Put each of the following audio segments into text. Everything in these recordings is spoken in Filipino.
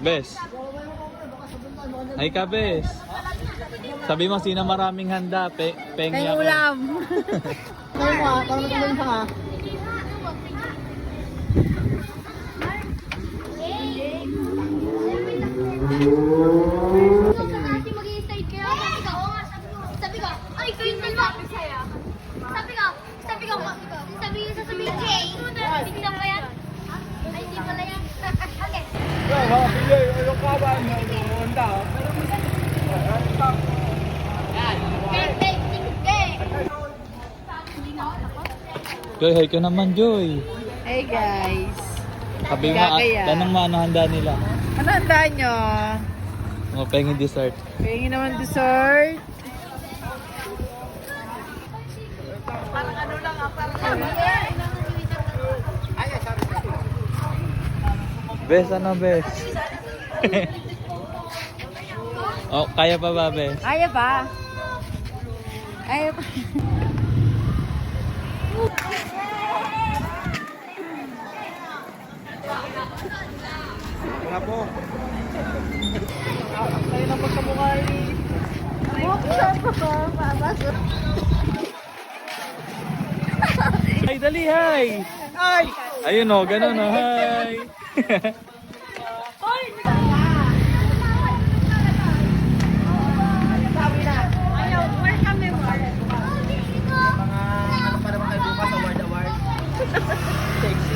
Bes. Ay ka, Bes. Sabi mo, sino maraming handa? Pengi ako. ulam. Kaya mo ah, parang matanda yung sanga. Sabi ko, ay, kayo na lang. Sabi ko, Jay, hindi na ba yan? Ay, hindi pala yan. Okay. Joy, hi ka naman, Joy. Hey guys. Sabi mo, tanong mo ano handa nila. Ano handa nyo? O, pengi dessert. Pengi naman dessert. Parang ano lang parang Bes, ano, Bes? Oh, kaya pa ba, Bes? Kaya ba? Kaya ba? Wala po. Kayo na po sa mukha eh. Ay, dali, hi! Ay! Ayun o, ganun o, hi! Mga ano pa naman kayo bukas, award. Sexy.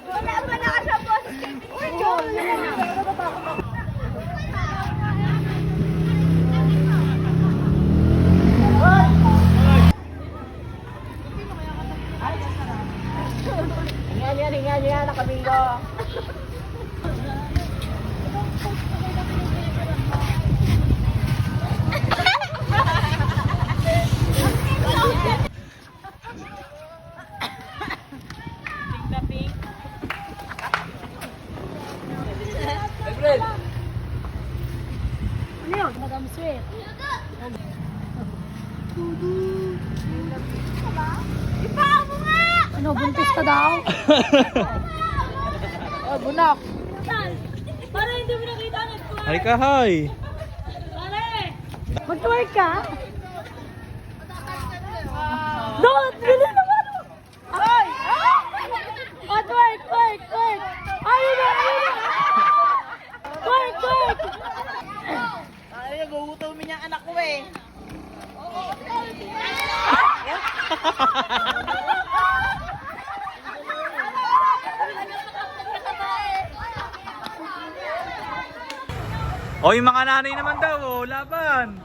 Wala pa na sa boss. Uy, joke. Hinga, nakabingo. Ano yun? Madam Sweet. Ipaw mo nga! Ano, buntis ka daw? Oh, bunak. Para hindi mo nakita ang nag-twerk. Hi ka, hi! Pare! Mag-twerk ka? Don't! Bili naman! Ay! Oh, twerk! Ayun na! Twerk! Ay, nagugutomin yung anak ko eh. O, yung mga nanay naman daw, oh, laban!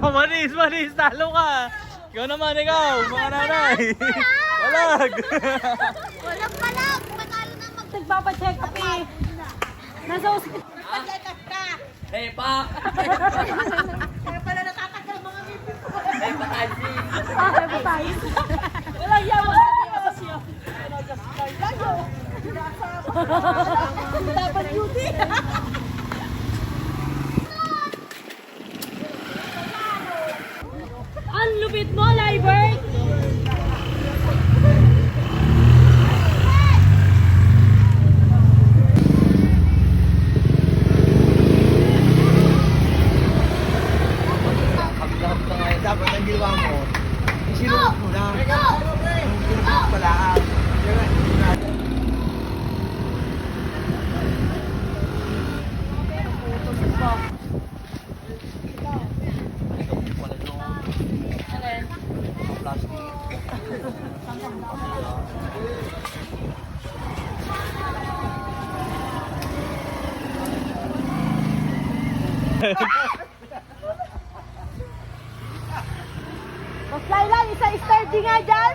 Oh, manis, talo ka! Ikaw naman, mga nanay! Walag! Walang palag! Matalo na mag... Nagpapacheck up eh. Nasa hospital. Check up ka! Hey, Pak! Kaya pala natatagal mga bibig ko. Hey, Pakaji! Ay, patay. Wala yawa sa siya. Dapat beauty. Ang lupit mo, Libert! Dapat ang ginawa mo, isinunod mo na. Yung pinupit pala. Mas Laila, isa sturdy nga dyan.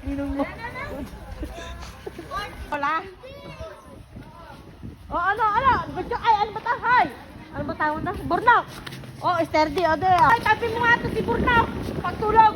Minum mo. Wala. O ano? Ay, ano ba ta? Hay! Ano ba tawag na? Burnout! O, sturdy, o de. Ay, tabi mo nga ito si Burnout! Pagtulog!